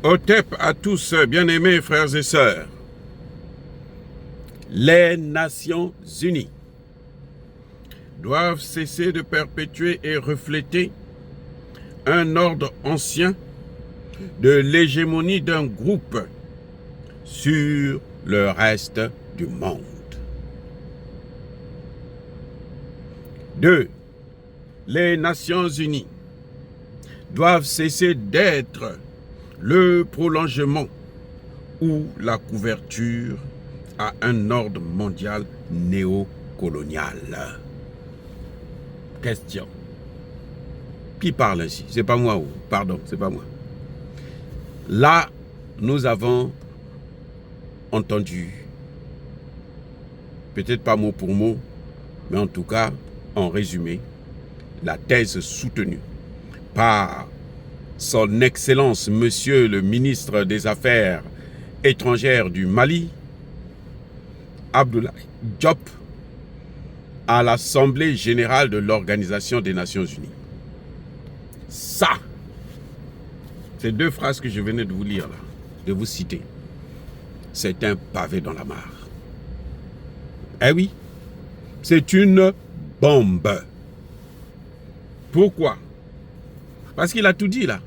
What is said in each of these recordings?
Otep à tous, bien-aimés frères et sœurs. Les Nations Unies doivent cesser de perpétuer et refléter un ordre ancien de l'hégémonie d'un groupe sur le reste du monde. 2. Les Nations Unies doivent cesser d'être le prolongement ou la couverture à un ordre mondial néocolonial. Question. Qui parle ainsi? C'est pas moi. Pardon, c'est pas moi. Là, nous avons entendu, peut-être pas mot pour mot, mais en tout cas, en résumé, la thèse soutenue par son Excellence, Monsieur le ministre des Affaires étrangères du Mali, Abdoulaye Diop, à l'Assemblée générale de l'Organisation des Nations Unies. Ça, ces deux phrases que je venais de vous lire là, de vous citer, c'est un pavé dans la mare. Eh oui, c'est une bombe. Pourquoi? Parce qu'il a tout dit là.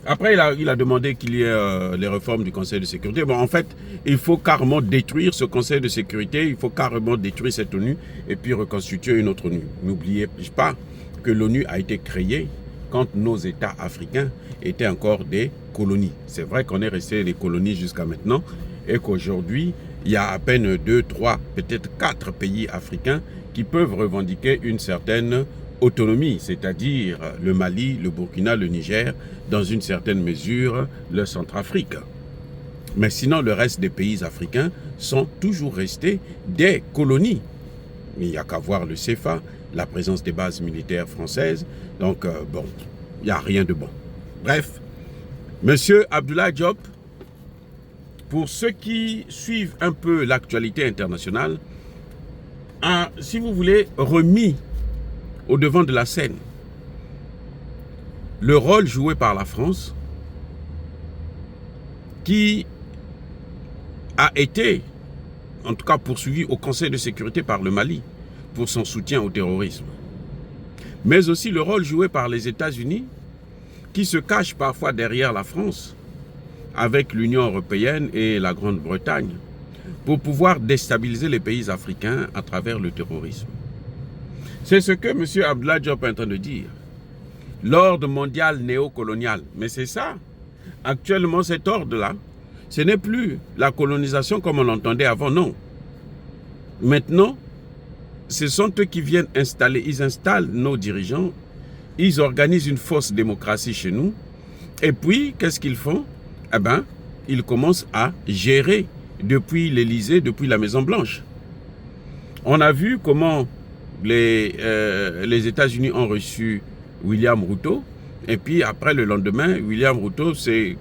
Après, il a demandé qu'il y ait les réformes du Conseil de sécurité. Bon, en fait, il faut carrément détruire ce Conseil de sécurité, il faut carrément détruire cette ONU et puis reconstituer une autre ONU. N'oubliez pas que l'ONU a été créée quand nos États africains étaient encore des colonies. C'est vrai qu'on est resté des colonies jusqu'à maintenant et qu'aujourd'hui, il y a à peine 2, 3, peut-être 4 pays africains qui peuvent revendiquer une certaine autonomie, c'est-à-dire le Mali, le Burkina, le Niger, dans une certaine mesure le Centrafrique. Mais sinon, le reste des pays africains sont toujours restés des colonies. Il n'y a qu'à voir le CFA, la présence des bases militaires françaises. Donc, bon, il n'y a rien de bon. Bref, Monsieur Abdoulaye Diop, pour ceux qui suivent un peu l'actualité internationale, a, si vous voulez, remis au devant de la scène le rôle joué par la France qui a été, en tout cas poursuivi au Conseil de sécurité par le Mali pour son soutien au terrorisme. Mais aussi le rôle joué par les États-Unis qui se cachent parfois derrière la France avec l'Union européenne et la Grande-Bretagne pour pouvoir déstabiliser les pays africains à travers le terrorisme. C'est ce que M. Abdoulaye Diop est en train de dire. L'ordre mondial néocolonial. Mais c'est ça. Actuellement, cet ordre-là, ce n'est plus la colonisation comme on l'entendait avant, non. Maintenant, ce sont eux qui viennent installer, ils installent nos dirigeants, ils organisent une fausse démocratie chez nous, et puis, qu'est-ce qu'ils font? Eh bien, ils commencent à gérer depuis l'Élysée, depuis la Maison-Blanche. On a vu comment les États-Unis ont reçu William Ruto, et puis après le lendemain, William Ruto s'est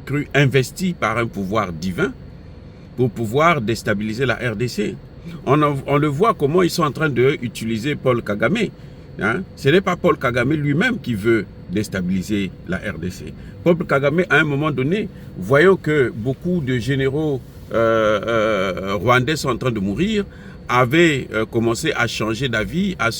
cru investi par un pouvoir divin pour pouvoir déstabiliser la RDC. On le voit comment ils sont en train d'utiliser Paul Kagame. Hein? Ce n'est pas Paul Kagame lui-même qui veut déstabiliser la RDC. Paul Kagame, à un moment donné, voyant que beaucoup de généraux rwandais sont en train de mourir, avait commencé à changer d'avis, à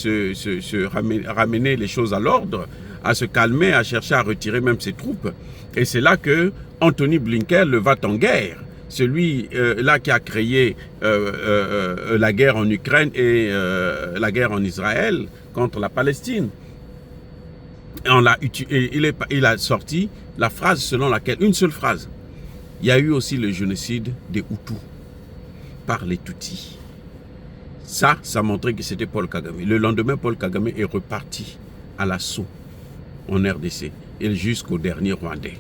ramener les choses à l'ordre, à se calmer, à chercher à retirer même ses troupes. Et c'est là que Anthony Blinken, le va-t-en-guerre, celui-là qui a créé la guerre en Ukraine et la guerre en Israël contre la Palestine, il a sorti la phrase selon laquelle, une seule phrase, il y a eu aussi le génocide des Hutus par les Tutsis. Ça montrait que c'était Paul Kagame. Le lendemain, Paul Kagame est reparti à l'assaut en RDC et jusqu'au dernier Rwandais.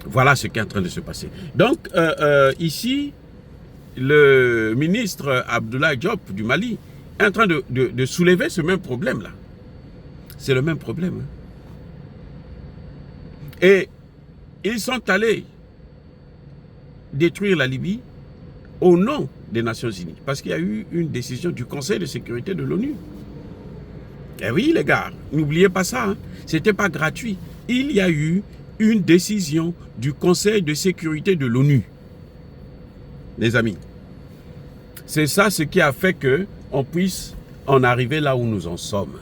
Voilà ce qui est en train de se passer. Donc, ici, le ministre Abdoulaye Diop du Mali est en train de soulever ce même problème-là. C'est le même problème. Hein. Et ils sont allés détruire la Libye au nom des Nations Unies. Parce qu'il y a eu une décision du Conseil de sécurité de l'ONU. Eh oui, les gars, n'oubliez pas ça. Hein. Ce n'était pas gratuit. Il y a eu une décision du Conseil de sécurité de l'ONU. Les amis, c'est ça ce qui a fait qu'on puisse en arriver là où nous en sommes.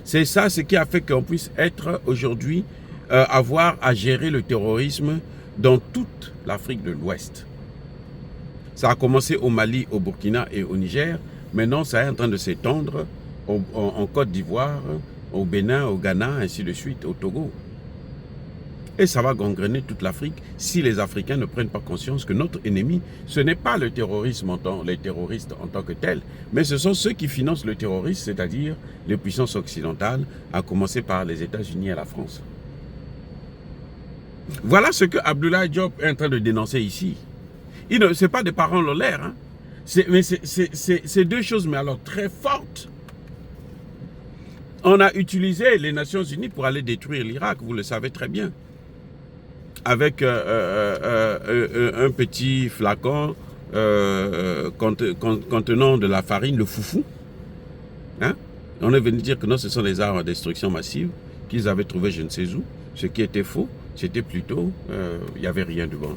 C'est ça ce qui a fait qu'on puisse être aujourd'hui, avoir à gérer le terrorisme dans toute l'Afrique de l'Ouest. Ça a commencé au Mali, au Burkina et au Niger. Maintenant, ça est en train de s'étendre en Côte d'Ivoire, au Bénin, au Ghana, ainsi de suite, au Togo. Et ça va gangréner toute l'Afrique si les Africains ne prennent pas conscience que notre ennemi, ce n'est pas le terrorisme les terroristes en tant que tels, mais ce sont ceux qui financent le terrorisme, c'est-à-dire les puissances occidentales, à commencer par les États-Unis et la France. Voilà ce que Abdoulaye Diop est en train de dénoncer ici. Ce n'est pas des paroles en l'air, hein. Mais c'est deux choses, mais alors très fortes. On a utilisé les Nations Unies pour aller détruire l'Irak, vous le savez très bien. Avec un petit flacon contenant de la farine, le foufou. Hein? On est venu dire que non, ce sont des armes à destruction massive qu'ils avaient trouvées je ne sais où. Ce qui était faux, c'était plutôt, il n'y avait rien devant.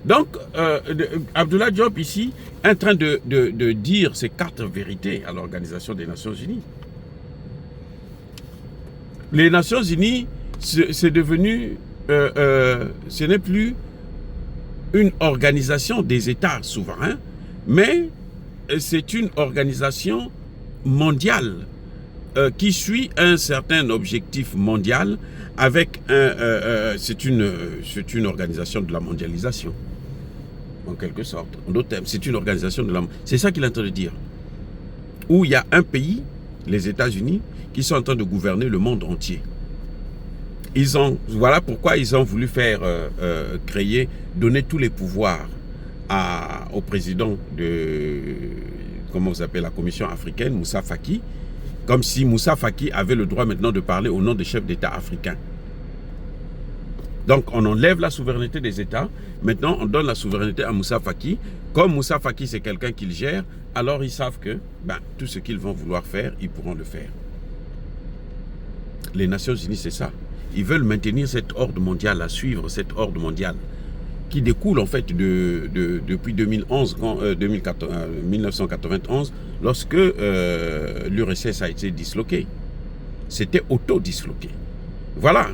Donc, Abdoulaye Diop ici est en train de dire ces 4 vérités à l'Organisation des Nations Unies. Les Nations Unies, c'est devenu, ce n'est plus une organisation des États souverains, mais c'est une organisation mondiale qui suit un certain objectif mondial avec c'est une organisation de la mondialisation, en quelque sorte. En d'autres termes, c'est une organisation de la... C'est ça qu'il est en train de dire. Où il y a un pays, les États-Unis, qui sont en train de gouverner le monde entier. Voilà pourquoi ils ont voulu faire donner tous les pouvoirs au président de, comment vous appelez, la Commission africaine, Moussa Faki, comme si Moussa Faki avait le droit maintenant de parler au nom des chefs d'État africains. Donc on enlève la souveraineté des États, maintenant on donne la souveraineté à Moussa Faki. Comme Moussa Faki c'est quelqu'un qu'ils gèrent, alors ils savent que tout ce qu'ils vont vouloir faire, ils pourront le faire. Les Nations Unies, c'est ça. Ils veulent maintenir cet ordre mondial, à suivre cet ordre mondial, qui découle en fait depuis 2011, 1991, lorsque l'URSS a été disloqué. C'était auto-disloqué. Voilà.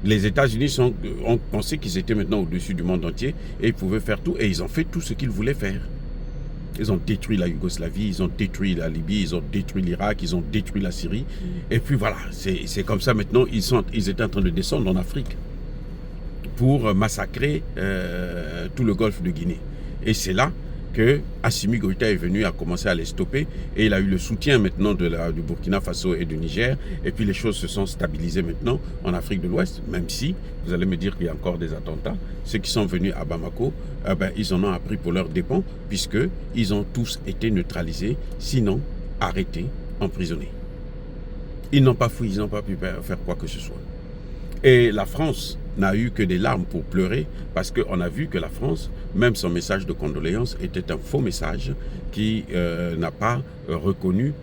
Les États-Unis ont pensé qu'ils étaient maintenant au-dessus du monde entier et ils pouvaient faire tout, et ils ont fait tout ce qu'ils voulaient faire. Ils ont détruit la Yougoslavie, ils ont détruit la Libye, ils ont détruit l'Irak, ils ont détruit la Syrie. Et puis voilà, c'est comme ça maintenant, ils étaient en train de descendre en Afrique pour massacrer tout le golfe de Guinée. Et c'est là que Assimi Goïta est venu, a commencé à les stopper, et il a eu le soutien maintenant du Burkina Faso et du Niger, et puis les choses se sont stabilisées maintenant en Afrique de l'Ouest, même si, vous allez me dire qu'il y a encore des attentats. Ceux qui sont venus à Bamako, ils en ont appris pour leurs dépens, puisqu'ils ont tous été neutralisés, sinon arrêtés, emprisonnés. Ils n'ont pas fui, ils n'ont pas pu faire quoi que ce soit. Et la France n'a eu que des larmes pour pleurer, parce qu'on a vu que la France, même son message de condoléances, était un faux message qui n'a pas reconnu,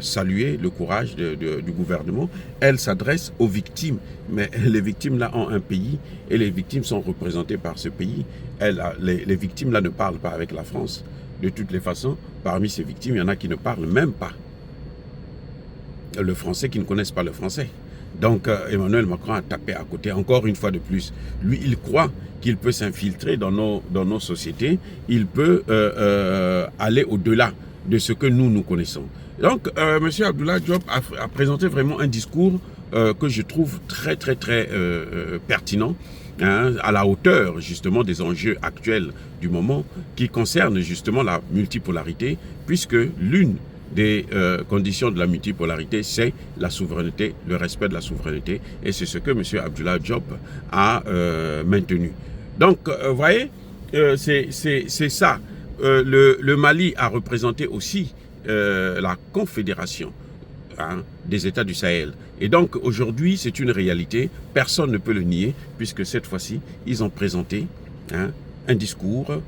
salué le courage du gouvernement. Elle s'adresse aux victimes, mais les victimes là ont un pays et les victimes sont représentées par ce pays. Les victimes là ne parlent pas avec la France. De toutes les façons, parmi ces victimes, il y en a qui ne parlent même pas le français, qui ne connaissent pas le français. Donc Emmanuel Macron a tapé à côté, encore une fois de plus. Lui, il croit qu'il peut s'infiltrer dans nos sociétés, il peut aller au-delà de ce que nous connaissons. Donc, M. Abdoulaye Diop a présenté vraiment un discours que je trouve très pertinent, hein, à la hauteur justement des enjeux actuels du moment, qui concernent justement la multipolarité, puisque l'une des conditions de la multipolarité, c'est la souveraineté, le respect de la souveraineté, et c'est ce que M. Abdoulaye Diop a maintenu. Donc, vous voyez, c'est ça. Le Mali a représenté aussi la confédération, hein, des États du Sahel. Et donc, aujourd'hui, c'est une réalité, personne ne peut le nier, puisque cette fois-ci, ils ont présenté, hein, un discours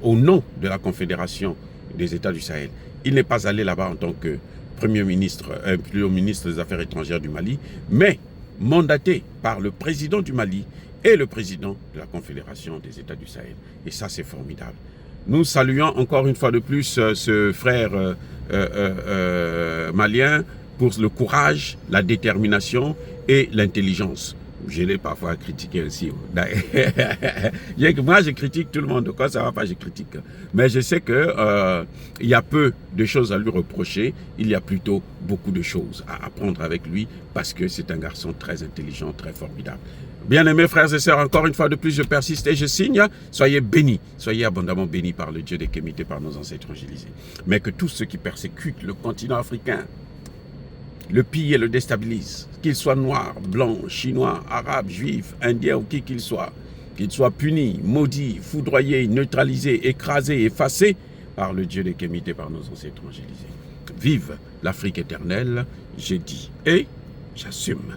au nom de la confédération des États du Sahel. Il n'est pas allé là-bas en tant que premier ministre des Affaires étrangères du Mali, mais mandaté par le président du Mali et le président de la Confédération des États du Sahel. Et ça, c'est formidable. Nous saluons encore une fois de plus ce frère malien pour le courage, la détermination et l'intelligence. Je l'ai parfois critiqué aussi. Moi, je critique tout le monde. Quand ça ne va pas, je critique. Mais je sais qu'il y a peu de choses à lui reprocher. Il y a plutôt beaucoup de choses à apprendre avec lui parce que c'est un garçon très intelligent, très formidable. Bien-aimés frères et sœurs, encore une fois de plus, je persiste et je signe. Soyez bénis, soyez abondamment bénis par le Dieu des Kémités, par nos ancêtres évangélisés. Mais que tous ceux qui persécutent le continent africain, le pillent et le déstabilisent, qu'ils soient noirs, blancs, chinois, arabes, juifs, indiens ou qui qu'ils soient punis, maudits, foudroyés, neutralisés, écrasés, effacés par le Dieu des Kémités, par nos ancêtres évangélisés. Vive l'Afrique éternelle, j'ai dit et j'assume.